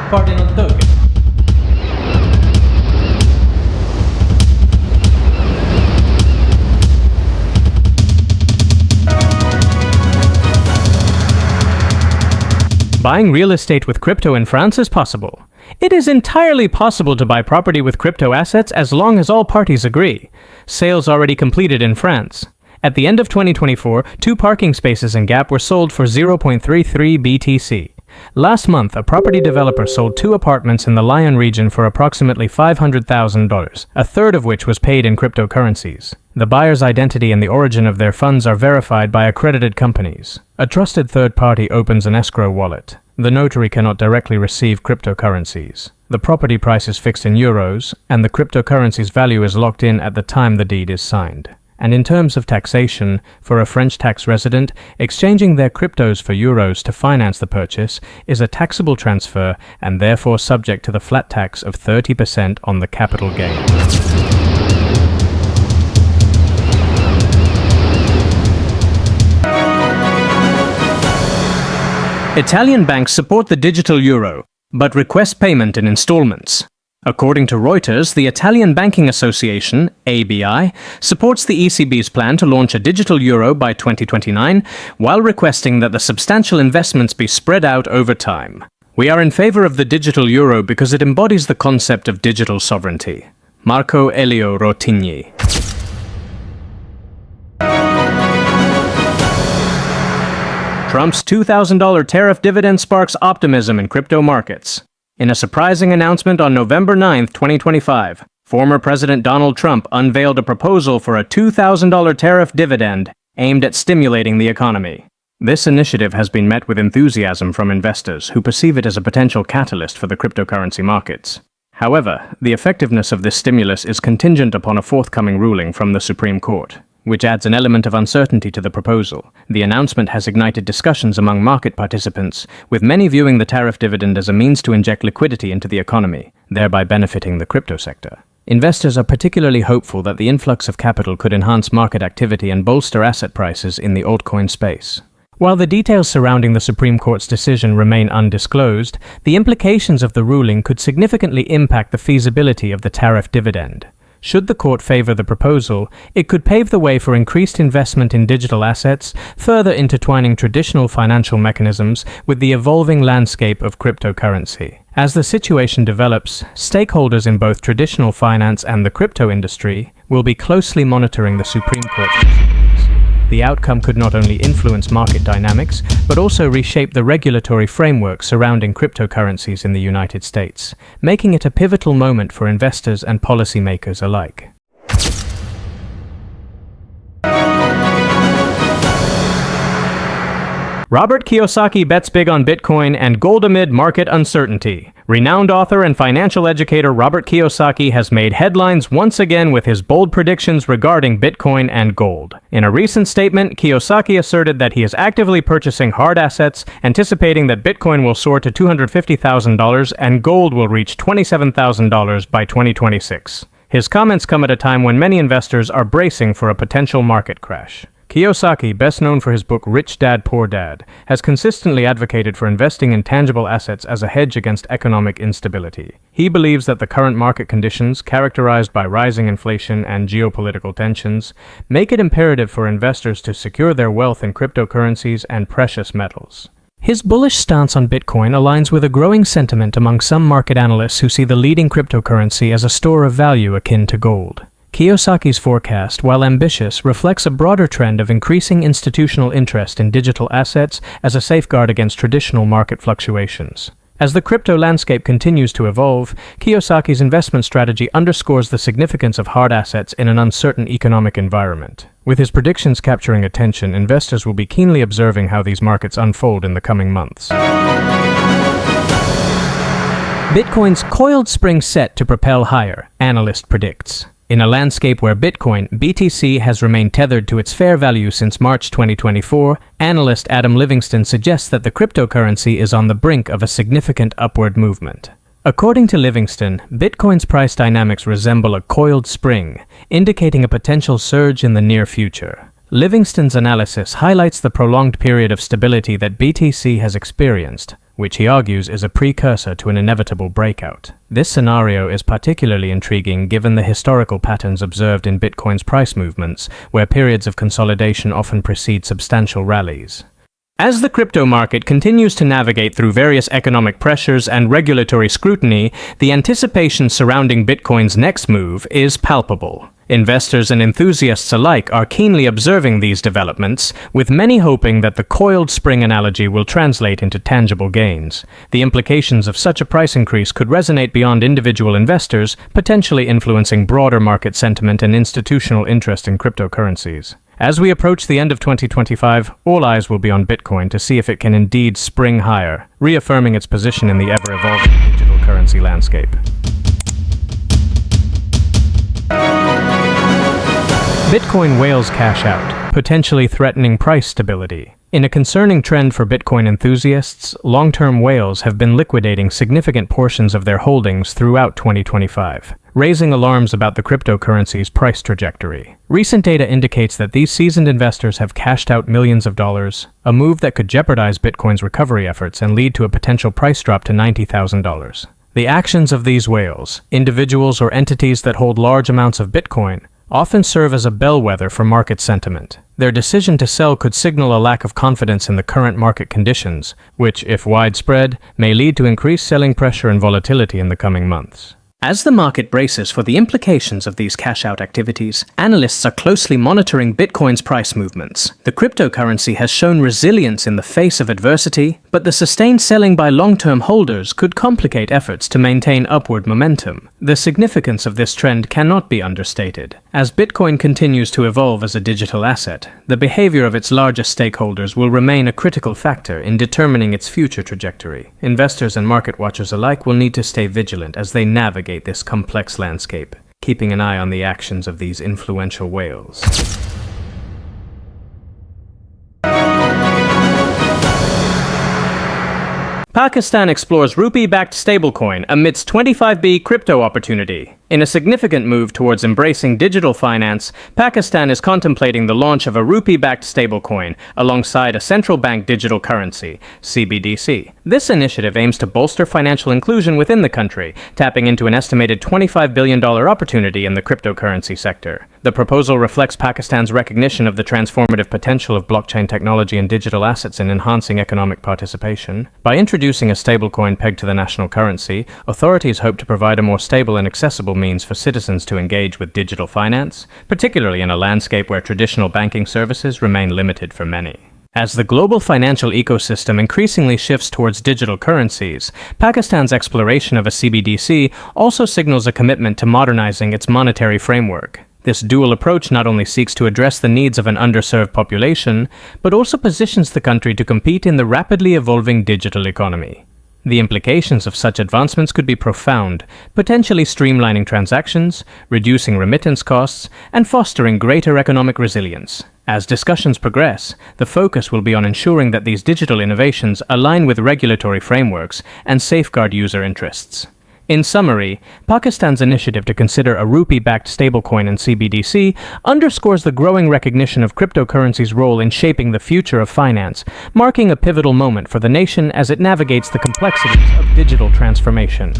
Cardinal token. Buying real estate with crypto in France is possible. It is entirely possible to buy property with crypto assets as long as all parties agree. Sales already completed in France. At the end of 2024, 2 parking spaces in Gap were sold for 0.33 BTC. Last month, a property developer sold 2 apartments in the Lyon region for approximately $500,000, a third of which was paid in cryptocurrencies. The buyer's identity and the origin of their funds are verified by accredited companies. A trusted third party opens an escrow wallet. The notary cannot directly receive cryptocurrencies. The property price is fixed in euros, and the cryptocurrency's value is locked in at the time the deed is signed. And in terms of taxation, for a French tax resident, exchanging their cryptos for euros to finance the purchase is a taxable transfer and therefore subject to the flat tax of 30% on the capital gain. Italian banks support the digital euro, but request payment in installments. According to Reuters, the Italian Banking Association, ABI, supports the ECB's plan to launch a digital euro by 2029, while requesting that the substantial investments be spread out over time. We are in favor of the digital euro because it embodies the concept of digital sovereignty. Marco Elio Rotigni. Trump's $2,000 tariff dividend sparks optimism in crypto markets. In a surprising announcement on November 9, 2025, former President Donald Trump unveiled a proposal for a $2,000 tariff dividend aimed at stimulating the economy. This initiative has been met with enthusiasm from investors who perceive it as a potential catalyst for the cryptocurrency markets. However, the effectiveness of this stimulus is contingent upon a forthcoming ruling from the Supreme Court, which adds an element of uncertainty to the proposal. The announcement has ignited discussions among market participants, with many viewing the tariff dividend as a means to inject liquidity into the economy, thereby benefiting the crypto sector. Investors are particularly hopeful that the influx of capital could enhance market activity and bolster asset prices in the altcoin space. While the details surrounding the Supreme Court's decision remain undisclosed, the implications of the ruling could significantly impact the feasibility of the tariff dividend. Should the court favor the proposal, it could pave the way for increased investment in digital assets, further intertwining traditional financial mechanisms with the evolving landscape of cryptocurrency. As the situation develops, stakeholders in both traditional finance and the crypto industry will be closely monitoring the Supreme Court proceedings. The outcome could not only influence market dynamics, but also reshape the regulatory framework surrounding cryptocurrencies in the United States, making it a pivotal moment for investors and policymakers alike. Robert Kiyosaki bets big on Bitcoin and gold amid market uncertainty. Renowned author and financial educator Robert Kiyosaki has made headlines once again with his bold predictions regarding Bitcoin and gold. In a recent statement, Kiyosaki asserted that he is actively purchasing hard assets, anticipating that Bitcoin will soar to $250,000 and gold will reach $27,000 by 2026. His comments come at a time when many investors are bracing for a potential market crash. Kiyosaki, best known for his book Rich Dad, Poor Dad, has consistently advocated for investing in tangible assets as a hedge against economic instability. He believes that the current market conditions, characterized by rising inflation and geopolitical tensions, make it imperative for investors to secure their wealth in cryptocurrencies and precious metals. His bullish stance on Bitcoin aligns with a growing sentiment among some market analysts who see the leading cryptocurrency as a store of value akin to gold. Kiyosaki's forecast, while ambitious, reflects a broader trend of increasing institutional interest in digital assets as a safeguard against traditional market fluctuations. As the crypto landscape continues to evolve, Kiyosaki's investment strategy underscores the significance of hard assets in an uncertain economic environment. With his predictions capturing attention, investors will be keenly observing how these markets unfold in the coming months. Bitcoin's coiled spring set to propel higher, analyst predicts. In a landscape where Bitcoin, BTC, has remained tethered to its fair value since March 2024, analyst Adam Livingston suggests that the cryptocurrency is on the brink of a significant upward movement. According to Livingston, Bitcoin's price dynamics resemble a coiled spring, indicating a potential surge in the near future. Livingston's analysis highlights the prolonged period of stability that BTC has experienced, which he argues is a precursor to an inevitable breakout. This scenario is particularly intriguing given the historical patterns observed in Bitcoin's price movements, where periods of consolidation often precede substantial rallies. As the crypto market continues to navigate through various economic pressures and regulatory scrutiny, the anticipation surrounding Bitcoin's next move is palpable. Investors and enthusiasts alike are keenly observing these developments, with many hoping that the coiled spring analogy will translate into tangible gains. The implications of such a price increase could resonate beyond individual investors, potentially influencing broader market sentiment and institutional interest in cryptocurrencies. As we approach the end of 2025, all eyes will be on Bitcoin to see if it can indeed spring higher, reaffirming its position in the ever-evolving digital currency landscape. Bitcoin whales cash out, potentially threatening price stability. In a concerning trend for Bitcoin enthusiasts, long-term whales have been liquidating significant portions of their holdings throughout 2025, raising alarms about the cryptocurrency's price trajectory. Recent data indicates that these seasoned investors have cashed out millions of dollars, a move that could jeopardize Bitcoin's recovery efforts and lead to a potential price drop to $90,000. The actions of these whales, individuals or entities that hold large amounts of Bitcoin, often serve as a bellwether for market sentiment. Their decision to sell could signal a lack of confidence in the current market conditions, which, if widespread, may lead to increased selling pressure and volatility in the coming months. As the market braces for the implications of these cash-out activities, analysts are closely monitoring Bitcoin's price movements. The cryptocurrency has shown resilience in the face of adversity, but the sustained selling by long-term holders could complicate efforts to maintain upward momentum. The significance of this trend cannot be understated. As Bitcoin continues to evolve as a digital asset, the behavior of its largest stakeholders will remain a critical factor in determining its future trajectory. Investors and market watchers alike will need to stay vigilant as they navigate this complex landscape, keeping an eye on the actions of these influential whales. Pakistan explores rupee-backed stablecoin amidst 25B crypto opportunity. In a significant move towards embracing digital finance, Pakistan is contemplating the launch of a rupee-backed stablecoin alongside a central bank digital currency, CBDC. This initiative aims to bolster financial inclusion within the country, tapping into an estimated $25 billion opportunity in the cryptocurrency sector. The proposal reflects Pakistan's recognition of the transformative potential of blockchain technology and digital assets in enhancing economic participation. By introducing a stablecoin pegged to the national currency, authorities hope to provide a more stable and accessible means for citizens to engage with digital finance, particularly in a landscape where traditional banking services remain limited for many. As the global financial ecosystem increasingly shifts towards digital currencies, Pakistan's exploration of a CBDC also signals a commitment to modernizing its monetary framework. This dual approach not only seeks to address the needs of an underserved population, but also positions the country to compete in the rapidly evolving digital economy. The implications of such advancements could be profound, potentially streamlining transactions, reducing remittance costs, and fostering greater economic resilience. As discussions progress, the focus will be on ensuring that these digital innovations align with regulatory frameworks and safeguard user interests. In summary, Pakistan's initiative to consider a rupee-backed stablecoin and CBDC underscores the growing recognition of cryptocurrency's role in shaping the future of finance, marking a pivotal moment for the nation as it navigates the complexities of digital transformation.